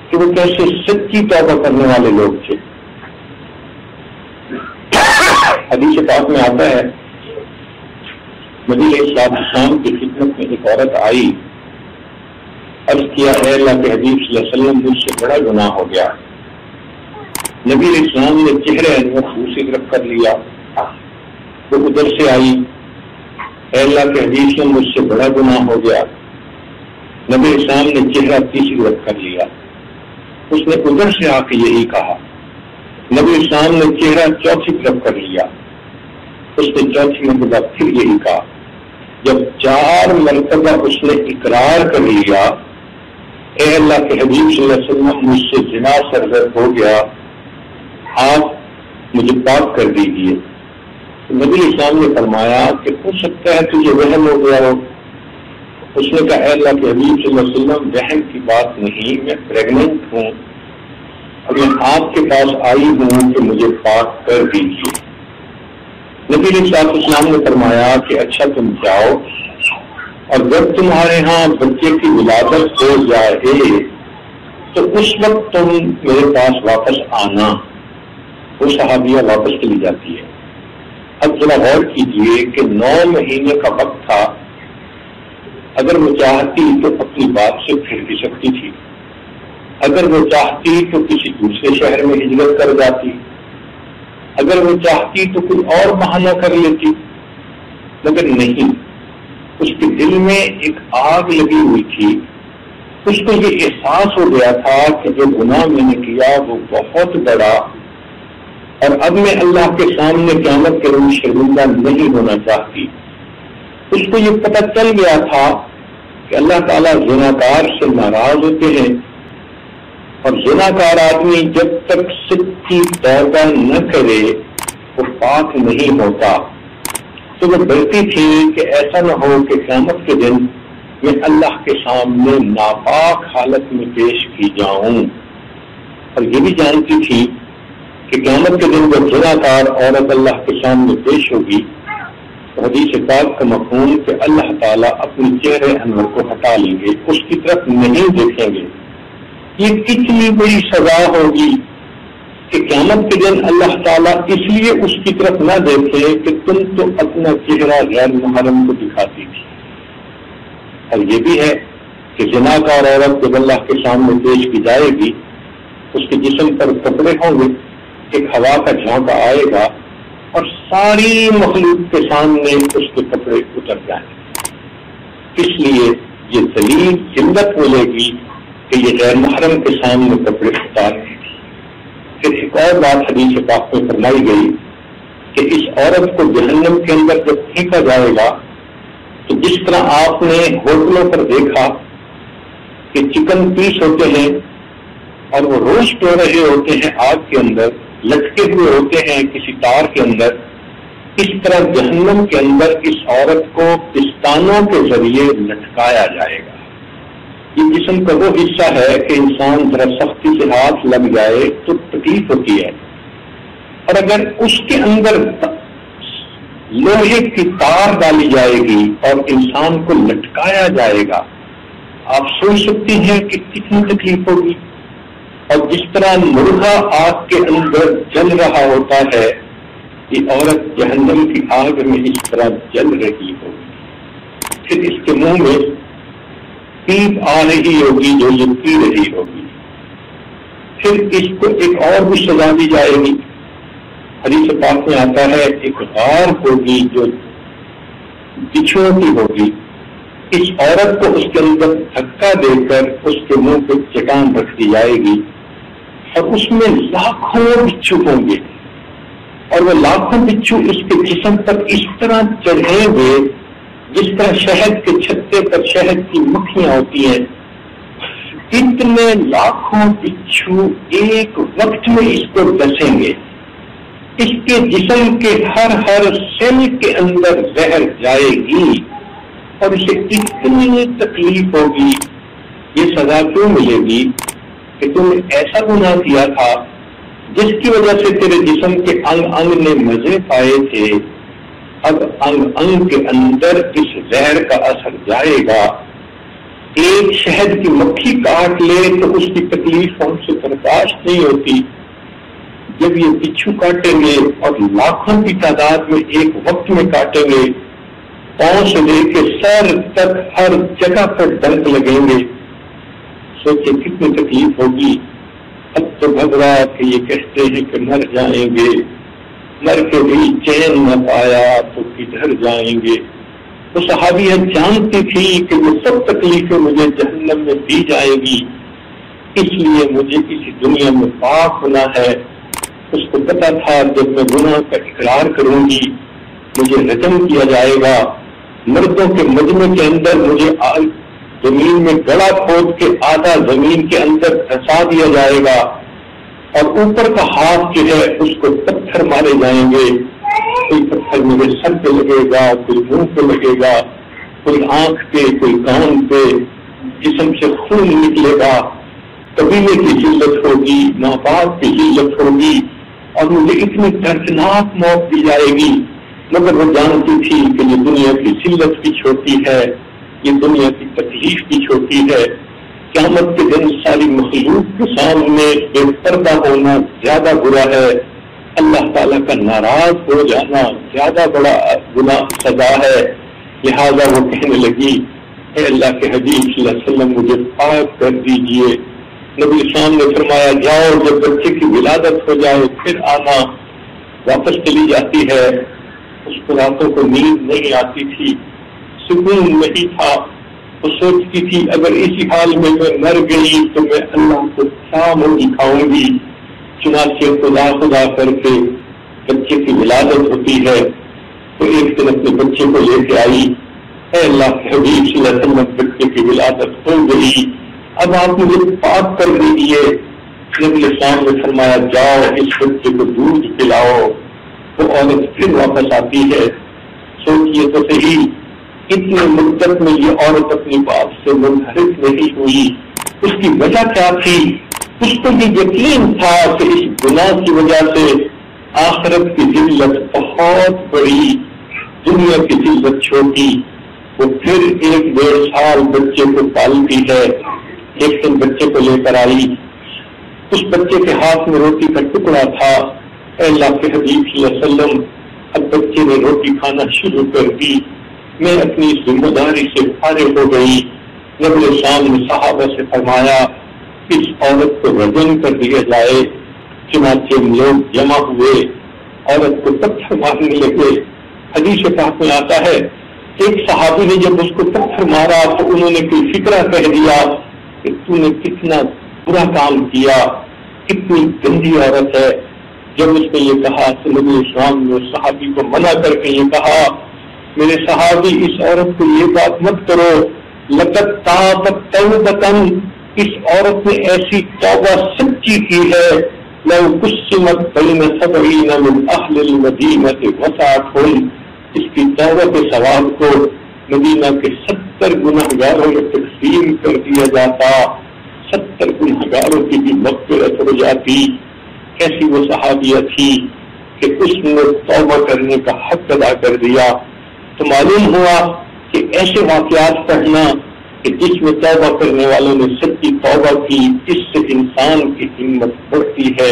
کہ وہ کیسے سچی توبہ کرنے والے لوگ تھے۔ حدیث پاک میں آتا ہے نبی علیہ السلام کی خدمت میں ایک عورت آئی، عرض کیا اے اللہ کے حبیب صلی اللہ علیہ وسلم مجھ سے بڑا گناہ ہو گیا۔ نبی علیہ السلام نے چہرے انور دوسری طرف کر لیا، وہ ادھر سے آئی، اے اللہ کے حبیب سے مجھ سے بڑا گناہ ہو گیا۔ نبی علیہ السلام نے چہرہ تیسری طرف کر لیا، اس نے ادھر سے آ کے یہی کہا۔ نبی علیہ السلام نے چہرہ چوتھی طرف کر لیا، اس نے چوتھی مرتبہ پھر یہی کہا۔ جب 4 مرتبہ اس نے اقرار کر لیا اے اللہ کے حبیب صلی اللہ علیہ وسلم مجھ سے زنا سرزد ہو گیا، آپ مجھے پاک کر دیجیے۔ نبی اسلام نے فرمایا کہ ہو سکتا ہے تجھے وہم ہو گیا ہو۔ اس نے کہا اے اللہ کے حبیب صلی اللہ علیہ وسلم وہم کی بات نہیں، میں پریگننٹ ہوں اور میں آپ کے پاس آئی ہوں کہ مجھے پاک کر دیجیے۔ نبی علیہ السلام نے فرمایا کہ اچھا تم جاؤ اور جب تمہارے ہاں بچے کی ولادت ہو جائے تو اس وقت تم میرے پاس واپس آنا۔ وہ صحابیہ واپس چلی جاتی ہے۔ اب ذرا غور کیجیے کہ 9 مہینے کا وقت تھا، اگر وہ چاہتی تو اپنی بات سے پھر بھی سکتی تھی، اگر وہ چاہتی تو کسی دوسرے شہر میں ہجرت کر جاتی، اگر وہ چاہتی تو کوئی اور بہانہ کر لیتی، مگر نہیں، اس کے دل میں ایک آگ لگی ہوئی تھی۔ اس کو یہ احساس ہو گیا تھا کہ جو گناہ میں نے کیا وہ بہت بڑا، اور اب میں اللہ کے سامنے قیامت کے روز شرمندہ نہیں ہونا چاہتی۔ اس کو یہ پتہ چل گیا تھا کہ اللہ تعالیٰ زناکار سے ناراض ہوتے ہیں، اور زناکار آدمی جب تک سچی توبہ نہ کرے وہ پاک نہیں ہوتا۔ تو وہ ڈرتی تھی کہ ایسا نہ ہو کہ قیامت کے دن میں اللہ کے سامنے ناپاک حالت میں پیش کی جاؤں، اور یہ بھی جانتی تھی کہ قیامت کے دن جب زناکار عورت اللہ کے سامنے پیش ہوگی تو حدیث پاک کا مفہوم کہ اللہ تعالیٰ اپنے چہرے انور کو ہٹا لیں گے، اس کی طرف نہیں دیکھیں گے۔ یہ کتنی بڑی سزا ہوگی کہ قیامت کے دن اللہ تعالیٰ اس لیے اس کی طرف نہ دیکھے کہ تم تو اپنا چہرہ غیر محرم کو دکھاتی تھی۔ اور یہ بھی ہے کہ زناکار عورت جب اللہ کے سامنے پیش کی جائے گی اس کے جسم پر کپڑے ہوں گے، ایک ہوا کا جھونکا آئے گا اور ساری مخلوق کے سامنے اس کے کپڑے اتر جائیں گے۔ اس لیے یہ دلیل ذلت ملے گی کہ یہ غیر محرم کے سامنے کپڑے اتار رہے ہیں۔ پھر ایک اور بات حدیث پاک میں فرمائی گئی کہ اس عورت کو جہنم کے اندر جب پھینکا جائے گا تو جس طرح آپ نے ہوٹلوں پر دیکھا کہ چکن پیس ہوتے ہیں اور وہ روسٹ ہو رہے ہوتے ہیں آگ کے اندر، لٹکے ہوئے ہوتے ہیں کسی تار کے اندر، اس طرح جہنم کے اندر اس عورت کو پستانوں کے ذریعے لٹکایا جائے گا۔ یہ جسم کا وہ حصہ ہے کہ انسان ذرا سختی سے ہاتھ لگ جائے تو تکلیف ہوتی ہے، اور اگر اس کے اندر لوہے کی تار ڈالی جائے گی اور انسان کو لٹکایا جائے گا، آپ سوچ سکتے ہیں کہ کتنی تکلیف ہوگی۔ اور جس طرح مرغا آگ کے اندر جل رہا ہوتا ہے، یہ عورت جہنم کی آگ میں اس طرح جل رہی ہوگی۔ پھر اس کے منہ میں پیپ آ رہی ہوگی جو یہ پی رہی ہوگی۔ پھر اس کو ایک اور بھی سزا دی جائے گی۔ حدیث پاک میں آتا ہے ایک غار ہوگی جو بچھوؤں کی ہوگی، اس عورت کو اس کے اندر دھکا دے کر اس کے منہ پہ چٹان رکھ دی جائے گی، اور اس میں لاکھوں بچھو ہوں گے، اور وہ لاکھوں بچھو اس کے جسم پر اس طرح چڑھیں گے جس طرح شہد کے چھتے پر شہد کی مکھیاں ہوتی ہیں۔ اتنے لاکھوں بچھو ایک وقت میں اس کو ڈسیں گے، اس کے جسم کے ہر سیل کے اندر زہر جائے گی، اور اسے اتنی تکلیف ہوگی۔ یہ سزا کیوں ملے گی کہ تم نے ایسا گناہ کیا تھا جس کی وجہ سے تیرے جسم کے انگ انگ نے مزے پائے تھے، اب انگ انگ کے اندر اس زہر کا اثر جائے گا، ایک شہد کی مکھی کاٹ لے تو اس کی تکلیف ہم سے برداشت نہیں ہوتی، جب یہ بچھو کاٹیں گے اور لاکھوں کی تعداد میں ایک وقت میں کاٹیں گے، پاؤں سے لے کے سر تک ہر جگہ پر ڈنک لگیں گے، سوچے کتنی تکلیف ہوگی۔ اب تو گھبرا کہ یہ کہتے ہیں کہ مر جائیں گے، مر کے بھی چین نہ پایا تو کدھر جائیں گے۔ وہ صحابیہ جانتی تھی کہ وہ سب تکلیفیں مجھے جہنم میں دی جائے گی، اس لیے مجھے اس دنیا میں پاک ہونا ہے۔ اس کو پتا تھا جب میں گناہ کا اقرار کروں گی مجھے رجم کیا جائے گا، مردوں کے مجمع کے اندر مجھے زمین میں گڑا کھود کے آدھا زمین کے اندر دھسا دیا جائے گا، اور اوپر کا ہاتھ جو ہے اس کو پتھر مارے جائیں گے، کوئی پتھر میرے سر پہ لگے گا، کوئی منہ پہ لگے گا، کوئی آنکھ پہ، کوئی کان پہ، جسم سے خون نکلے گا، قبیلے کی ذلت ہوگی، ماں باپ کی ذلت ہوگی، اور مجھے اتنی دردناک موت دی جائے گی۔ مگر وہ جانتی تھی کہ یہ دنیا کی ذلت بھی چھوٹی ہے، یہ دنیا کی تکلیف بھی چھوٹی ہے، قیامت کے دن ساری مخلوق کے سامنے بے پردہ ہونا زیادہ برا ہے، اللہ تعالیٰ کا ناراض ہو جانا زیادہ بڑا گناہ سزا ہے۔ لہذا وہ کہنے لگی، اے اللہ کے حبیب صلی اللہ علیہ وسلم مجھے پاک کر دیجئے۔ نبی اسلام نے فرمایا جاؤ جب بچے کی ولادت ہو جائے پھر آنا۔ واپس چلی جاتی ہے، اس کو راتوں کو نیند نہیں آتی تھی، سکون نہیں تھا، وہ سوچتی تھی اگر اسی حال میں مر گئی تو میں اللہ کو کیا منہ دکھاؤں گی۔ چنانچہ خدا کر کے بچے کی ولادت ہوتی ہے تو ایک دن اپنے بچے کو لے کے آئی، اے اللہ کے حبیب صلی اللہ علیہ وسلم بچے کی ولادت ہو گئی، اب آپ مجھے پاک کر دیجیے۔ نبی اسلام نے فرمایا جاؤ اس بچے کو دودھ پلاؤ۔ وہ عورت پھر واپس آتی ہے، سوچیے تو صحیح اتنے مدت میں یہ عورت اپنی بات سے منحرف نہیں ہوئی، اس کی وجہ کیا تھی؟ اس کو یہ یقین تھا کہ اس گناہ کی وجہ سے آخرت کی ذلت بہت بڑی، دنیا کی ذلت چھوٹی۔ وہ پھر 1-1.5 سال بچے کو پالتی ہے۔ ایک دن بچے کو لے کر آئی، اس بچے کے ہاتھ میں روٹی کا ٹکڑا تھا۔ اے اللہ کے حبیب صلی اللہ علیہ وسلم اب بچے نے روٹی کھانا شروع کر دی، میں اپنی ذمہ داری سے فارغ ہو گئی۔ نبی اسلام نے صحابہ سے فرمایا اس عورت کو رجم کر دیا جائے۔ چنانچہ لوگ جمع ہوئے، عورت کو پتھر مارنے لگے۔ حدیث پاک میں آتا ہے ایک صحابی نے جب اس کو پتھر مارا تو انہوں نے کوئی فکرہ کہہ دیا کہ تو نے کتنا برا کام کیا، کتنی گندی عورت ہے۔ جب اس نے یہ کہا تو نبی اسلام نے صحابی کو منع کر کے یہ کہا، میرے صحابی اس عورت کو یہ بات مت کرو، لقد تابت توبۃ، اس عورت نے ایسی توبہ سچی کی ہے، لو قسمت بین 70 من اہل المدینہ وسعتہم، اس کی توبہ کے ثواب کو مدینہ کے 70 گنہگاروں میں تقسیم کر دیا جاتا، 70 گنہگاروں کی بھی مغفرت ہو جاتی۔ کیسی وہ صحابیہ تھی کہ اس نے توبہ کرنے کا حق ادا کر دیا۔ تو معلوم ہوا کہ ایسے واقعات پڑھنا کہ جس میں توبہ کرنے والوں نے سچی توبہ کی، اس سے انسان کی ہمت بڑھتی ہے۔